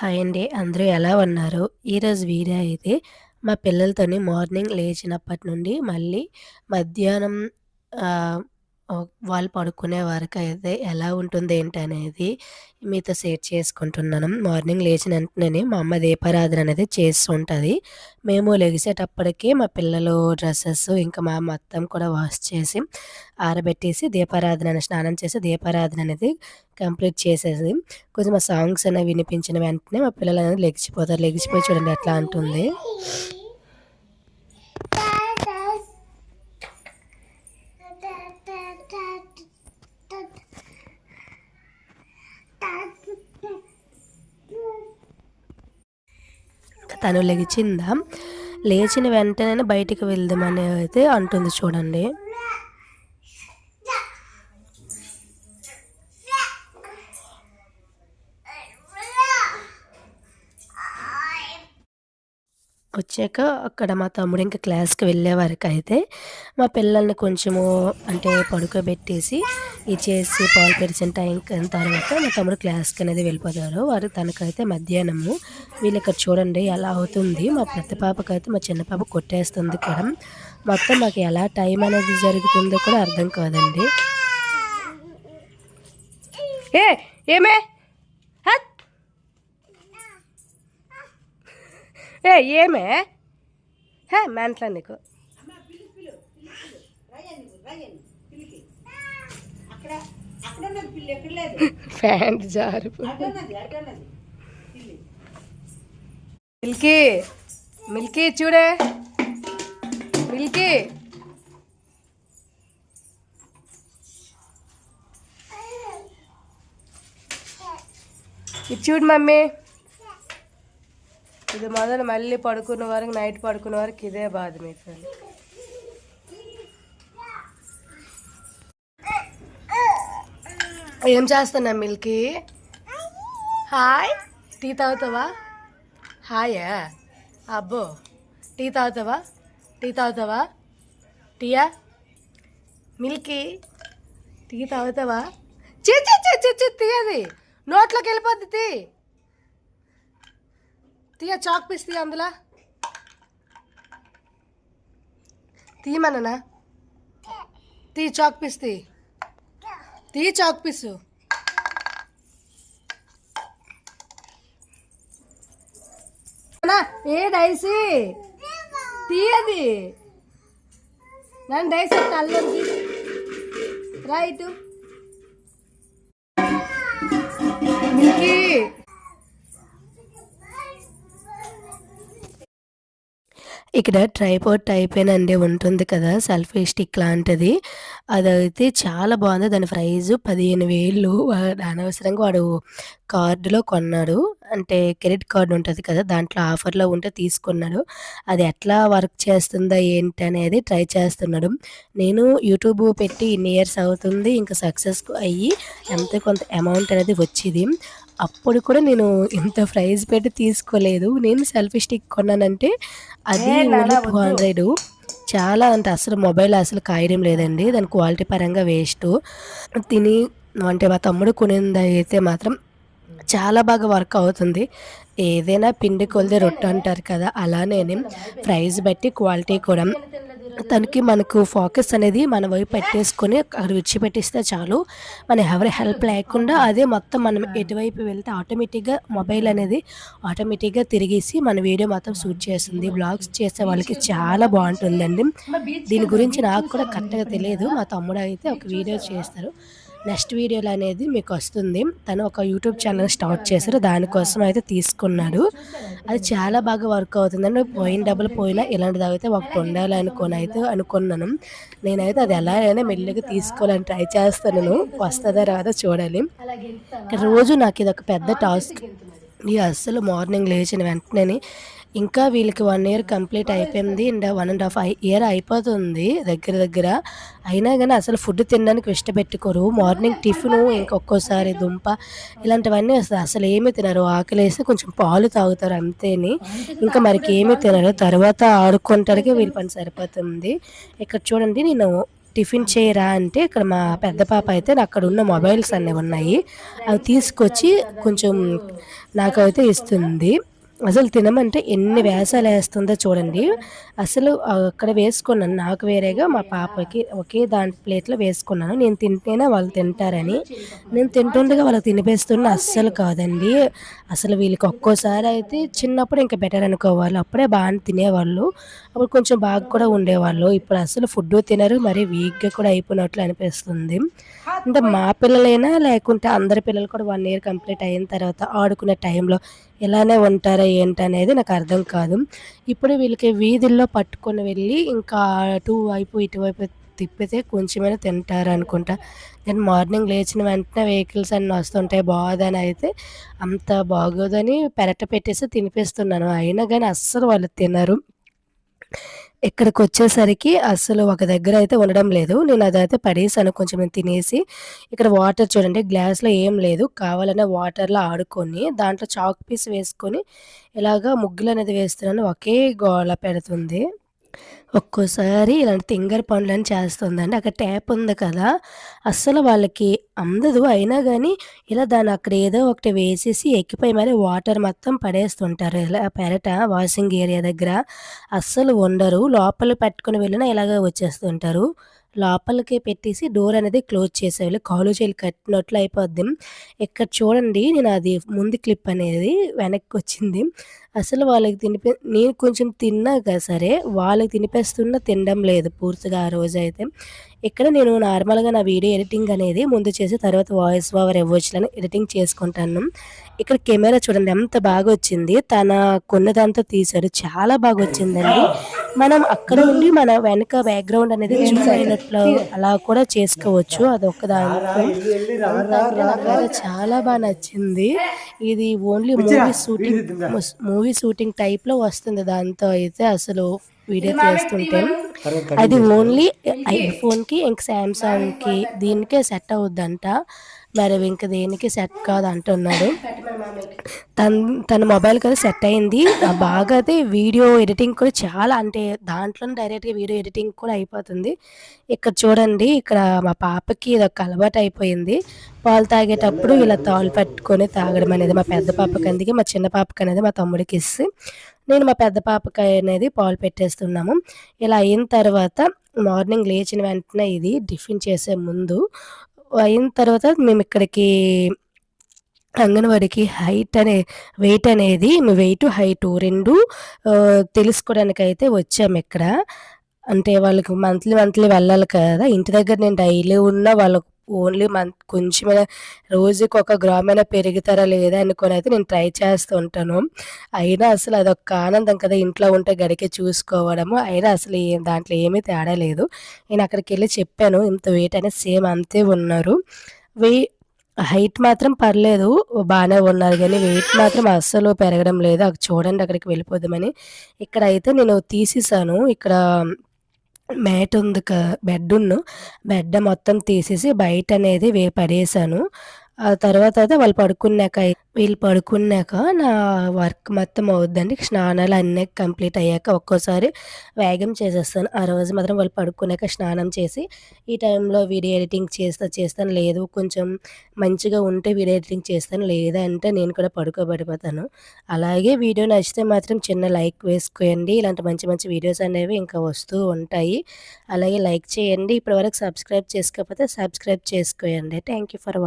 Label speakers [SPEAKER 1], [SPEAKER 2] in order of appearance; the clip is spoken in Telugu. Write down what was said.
[SPEAKER 1] హాయ్ అండి. అందరూ ఎలా ఉన్నారు? ఈరోజు వీడియో అయితే మా పిల్లలతోని మార్నింగ్ లేచినప్పటి నుండి మళ్ళీ మధ్యాహ్నం ఆహ్, వాళ్ళు పడుకునే వరకైతే ఎలా ఉంటుంది ఏంటనేది మీతో షేర్ చేసుకుంటున్నాను. మార్నింగ్ లేచిన వెంటనే మా అమ్మ దీపారాధన అనేది చేస్తూ ఉంటది. మేము లెగిసేటప్పటికి మా పిల్లలు డ్రెసెస్ ఇంకా మా మొత్తం కూడా వాష్ చేసి ఆరబెట్టేసి స్నానం చేసి దీపారాధన అనేది కంప్లీట్ చేసేసి కొంచెం ఆ సాంగ్స్ అనేవి వినిపించిన వెంటనే మా పిల్లలనేది లెగిచిపోతారు. లెగిచిపోయి చూడండి ఎట్లా అంటుంది. తను లెగిచిందా, లేచిన వెంటనే బయటికి వెళ్దామని అయితే అంటుంది చూడండి. వచ్చాక అక్కడ మా తమ్ముడు ఇంకా క్లాస్‌కి వెళ్ళే వరకైతే మా పిల్లల్ని కొంచెము అంటే పడుకోబెట్టేసి, ఇచ్చేసి పాలు పరిచిన టైంకి తర్వాత మా తమ్ముడు క్లాస్‌కనేది వెళ్ళిపోతారు. తనకైతే మధ్యాహ్నము వీళ్ళిక్కడ చూడండి ఎలా అవుతుంది. మా పెద్ద పాపకైతే మా చిన్న పాప కొట్టేస్తుంది కూడా. మొత్తం మాకు ఎలా టైం అనేది జరుగుతుందో కూడా అర్థం కాదండి. ఏ ఏమే ఏమే మెంట్లా నీకు ప్యాంట్ జారు. మిల్కీ మిల్కీ చూడే మిల్కీ ఇది చూడు మమ్మీ. ఇది మొదలు మళ్ళీ పడుకున్న వరకు నైట్ పడుకున్న వరకు ఇదే బాధ మీకు. ఏం చేస్తున్నా మిల్కీ? హాయ్, టీ తాగుతావా? హాయా అబ్బో, టీ తాగుతావా? టీ తాగుతావా? టీయా మిల్కీ, టీ తాగుతావా? టీ అది నోట్లోకి వెళ్ళిపోద్ది. తీయ చాక్ పీస్ తీయ, అందులో తీయమన్నా తీ చాక్ పీస్ తీ చాక్ పీసు. ఏ డైసీ తీయది నన్ను డైసీ తల్లి రైట్ మిల్కీ. ఇక్కడ ట్రైపాడ్ టైపేనండి ఉంటుంది కదా, సెల్ఫీ స్టిక్ లాంటిది. అదైతే చాలా బాగుంది. దాని ప్రైజు 15,000. అనవసరంగా వాడు కార్డులో కొన్నాడు. అంటే క్రెడిట్ కార్డ్ ఉంటుంది కదా, దాంట్లో ఆఫర్లో ఉంటే తీసుకున్నాడు. అది ఎట్లా వర్క్ చేస్తుందా ఏంటి అనేది ట్రై చేస్తున్నాడు. నేను యూట్యూబ్ పెట్టి ఇన్ని ఇయర్స్ అవుతుంది. ఇంకా సక్సెస్ అయ్యి ఎంతో కొంత అమౌంట్ అనేది వచ్చేది. అప్పుడు కూడా నేను ఇంత ప్రైజ్ పెట్టి తీసుకోలేదు. నేను సెల్ఫీ స్టిక్ కొన్నానంటే అది ఓన్లీ 200. చాలా అంటే అసలు మొబైల్ అసలు కాయడం లేదండి. దాని క్వాలిటీ పరంగా వేస్ట్. అంటే మా తమ్ముడు కొనింది అయితే మాత్రం చాలా బాగా వర్క్ అవుతుంది. ఏదైనా పిండి కొలిదే రొట్టె అంటారు కదా, అలానే ప్రైస్ బట్టి క్వాలిటీ కూడా తనకి మనకు ఫోకస్ అనేది మన వైపు పెట్టేసుకొని అక్కడ విడిచిపెట్టిస్తే చాలు. మన ఎవరి హెల్ప్ లేకుండా అదే మొత్తం మనం ఎటువైపు వెళ్తే ఆటోమేటిక్గా మొబైల్ అనేది ఆటోమేటిక్గా తిరిగేసి మన వీడియో మొత్తం షూట్ చేస్తుంది. బ్లాగ్స్ చేసే వాళ్ళకి చాలా బాగుంటుందండి. దీని గురించి నాకు కూడా కరెక్ట్గా తెలియదు. మా తమ్ముడు అయితే ఒక వీడియో చేస్తారు. నెక్స్ట్ వీడియోలో అనేది మీకు వస్తుంది. తను ఒక యూట్యూబ్ ఛానల్ స్టార్ట్ చేశారు. దానికోసం అయితే తీసుకున్నాడు. అది చాలా బాగా వర్క్ అవుతుందండి. పోయిన డబ్బులు పోయినా ఇలాంటిది అయితే ఒకటి ఉండాలి అయితే అనుకున్నాను. నేనైతే అది ఎలా అయినా మెల్లిగా తీసుకోవాలని ట్రై చేస్తాను. వస్తుందా రాదా చూడాలి. రోజు నాకు ఇది ఒక పెద్ద టాస్క్. అస్సలు మార్నింగ్ లేచిన వెంటనే ఇంకా వీళ్ళకి 1 ఇయర్ కంప్లీట్ అయిపోయింది. అండ్ 1.5 ఇయర్ అయిపోతుంది దగ్గర. అయినా కానీ అసలు ఫుడ్ తినడానికి ఇష్టపెట్టుకోరు. మార్నింగ్ టిఫిను, ఇంకొక్కోసారి దుంప ఇలాంటివన్నీ అసలు ఏమీ తినరు. ఆకలేస్తే కొంచెం పాలు తాగుతారు అంతేని, ఇంకా మరికి ఏమీ తినరు. తర్వాత ఆడుకోవటానికి వీళ్ళ పని సరిపోతుంది. ఇక్కడ చూడండి, నేను టిఫిన్ చేయరా అంటే ఇక్కడ మా పెద్ద పాప అయితే అక్కడున్న మొబైల్స్ అన్నీ ఉన్నాయి. అవి తీసుకొచ్చి కొంచెం నాకైతే ఇస్తుంది. అసలు తినమంటే ఎన్ని వేషాలేస్తుందో చూడండి. అసలు అక్కడ వేసుకున్నాను. నాకు వేరేగా మా పాపకి ఒకే ప్లేట్‌లో వేసుకున్నాను. నేను తింటేనే వాళ్ళు తింటారని. నేను తింటుండగా వాళ్ళకి తినిపిస్తున్నా అస్సలు కాదండి. అసలు వీళ్ళకి ఒక్కోసారయితే చిన్నప్పుడు ఇంక బెటర్ అనుకోవాలి. అప్పుడే బానే తినేవాళ్ళు. అప్పుడు కొంచెం బాగా కూడా ఉండేవాళ్ళు. ఇప్పుడు అసలు ఫుడ్డు తినరు. మరీ వీక్‌గా కూడా అయిపోయినట్లు అనిపిస్తుంది. అంటే మా పిల్లలైనా లేకుంటే అందరి పిల్లలు కూడా 1 ఇయర్ కంప్లీట్ అయిన తర్వాత ఆడుకునే టైంలో ఇలానే ఉంటారా ఏంటనేది నాకు అర్థం కాదు. ఇప్పుడు వీళ్ళకి వీధుల్లో పట్టుకొని వెళ్ళి ఇంకా అటు వైపు, ఇటువైపు తిప్పితే కొంచెమైనా తింటారనుకుంటా. నేను మార్నింగ్ లేచిన వెంటనే వెహికల్స్ అన్నీ వస్తుంటాయి. బాధనయితే అంత బాగోదని పెరట పెట్టేసి తినిపిస్తున్నాను. అయినా గాని అస్సలు వాళ్ళు తినరు. ఇక్కడికొచ్చేసరికి అస్సలు ఒక దగ్గర అయితే ఉండడం లేదు. నేను అదైతే పడేసాను కొంచెం నేను తినేసి. ఇక్కడ వాటర్ చూడండి గ్లాస్‌లో ఏం లేదు. కావాలనే వాటర్‌లో ఆడుకొని దాంట్లో చాక్ పీస్ వేసుకొని ఇలాగా ముగ్గులనేది వేస్తున్నాను. ఒకే గోల పెడుతుంది. ఒక్కోసారి ఇలాంటి తింగరి పనులని చేస్తుందండి. అక్కడ ట్యాప్ ఉంది కదా! అస్సలు వాళ్ళకి అందదు. అయినా గానీ ఇలా దాన్ని అక్కడ ఏదో ఒకటి వేసేసి ఎక్కిపోయి మరి వాటర్ మొత్తం పడేస్తుంటారు. ఇలా పెరట వాషింగ్ ఏరియా దగ్గర అస్సలు ఉండరు. లోపల పెట్టుకొని వెళ్ళినా ఇలాగే వచ్చేస్తుంటారు. లోపలికి పెట్టేసి డోర్ అనేది క్లోజ్ చేసేయాలి. కాళ్ళు చేతులు కట్టినట్లు అయిపోద్ది. ఇక్కడ చూడండి నేను అది ముందు క్లిప్ అనేది వెనక్కొచ్చింది. అసలు వాళ్ళకి నేను కొంచెం తిన్నాక సరే, వాళ్ళకి తినిపిస్తున్నా తినడం లేదు పూర్తిగా ఆ రోజైతే. ఇక్కడ నేను నార్మల్‌గా నా వీడియో ఎడిటింగ్ అనేది ముందు చేసి తర్వాత వాయిస్ ఓవర్ ఇవ్వొచ్చులని ఎడిటింగ్ చేసుకుంటాను. ఇక్కడ కెమెరా చూడండి ఎంత బాగొచ్చింది. తనకున్నదంతా తీశాడు. చాలా బాగొచ్చిందండి. మనం అక్కడ ఉండి మన వెనక బ్యాక్‌గ్రౌండ్ అనేది జూమ్ అయినట్లు అలా కూడా చేసుకోవచ్చు. అదొక దాంట్లో. అంత అంటే నాకైతే చాలా నచ్చింది. ఇది ఓన్లీ మూవీ షూటింగ్ టైప్‌లో వస్తుంది దాంతో అయితే అసలు వీడియో తీస్తుంటే. అది ఓన్లీ ఐఫోన్‌కి, ఇంక సామ్‌సంగ్‌కి దీనికే సెట్ అవుద్దంట. మరి ఇంక దేనికి సెట్ కాదంటున్నాడు. తన్ తన మొబైల్‌కది సెట్ అయింది. బాగా అయితే వీడియో ఎడిటింగ్ కూడా చాలా అంటే దాంట్లోనే డైరెక్ట్‌గా వీడియో ఎడిటింగ్ కూడా అయిపోతుంది. ఇక్కడ చూడండి ఇక్కడ మా పాపకి ఇదొక అలవాటయిపోయింది. పాలు తాగేటప్పుడు ఇలా తాళ్ళు పట్టుకొని తాగడం అనేది మా పెద్ద పాపకందుకే మా చిన్న పాపకనేది మా తమ్ముడికిచ్చి, నేను మా పెద్ద పాపకనేది పాలు పెట్టేస్తున్నాము. ఇలా అయిన తర్వాత మార్నింగ్ లేచిన వెంటనే ఇది టిఫిన్ చేసే ముందు అయిన తర్వాత మేమిక్కడికి అంగన్‌వాడికి వెయిట్ అనేది వెయిటు, హైటు 2 తెలుసుకోవడానికైతే వచ్చామిక్కడ. అంటే వాళ్ళకి మంత్లీ వెళ్ళాలి కదా! ఇంటి దగ్గర నేను డైలీ ఉన్నా వాళ్ళకు ఓన్లీ కొంచెమైనా రోజుకొక గ్రామైనా పెరుగుతారా లేదా అనుకోనైతే నేను ట్రై చేస్తూ ఉంటాను. అయినా అసలు అదొక ఆనందం కదా! ఇంట్లో ఉంటే గడికే చూసుకోవడము. అయినా అసలు దాంట్లో ఏమీ తేడా లేదు. నేనక్కడికెళ్ళి చెప్పాను ఇంత వెయిట్ అనేది సేమ్ అంతే ఉన్నారు. వెయి హైట్ మాత్రం పర్లేదు. బానే ఉన్నారు గానీ, వెయిట్ మాత్రం అస్సలు పెరగడం లేదు. చూడండి అక్కడికి వెళ్ళిపోదామని. ఇక్కడైతే నేను తీసేసాను. ఇక్కడ మ్యాట్ ఉంది బెడ్ మొత్తం తీసేసి బయటనేది పడేసాను. ఆ తర్వాత అయితే వీళ్ళు పడుకున్నాక నా వర్క్ మొత్తం అవుద్దండి. స్నానాలు అన్నీ కంప్లీట్ అయ్యాక ఒక్కోసారి వేగం చేసేస్తాను. ఆ రోజు మాత్రం వాళ్ళు పడుకున్నాక స్నానం చేసి, ఈ టైంలో వీడియో ఎడిటింగ్ చేస్తాను. లేదు కొంచెం మంచిగా ఉంటే వీడియో ఎడిటింగ్ చేస్తాను. లేదంటే నేను కూడా పడుకోబడిపోతాను. అలాగే వీడియో నచ్చితే మాత్రం చిన్న లైక్ వేసుకోండి. ఇలాంటి మంచి మంచి వీడియోస్ అనేవి ఇంకా వస్తూ ఉంటాయి. అలాగే లైక్ చేయండి. ఇప్పటివరకు సబ్స్క్రైబ్ చేసుకోకపోతే సబ్స్క్రైబ్ చేసుకోండి. Thank you for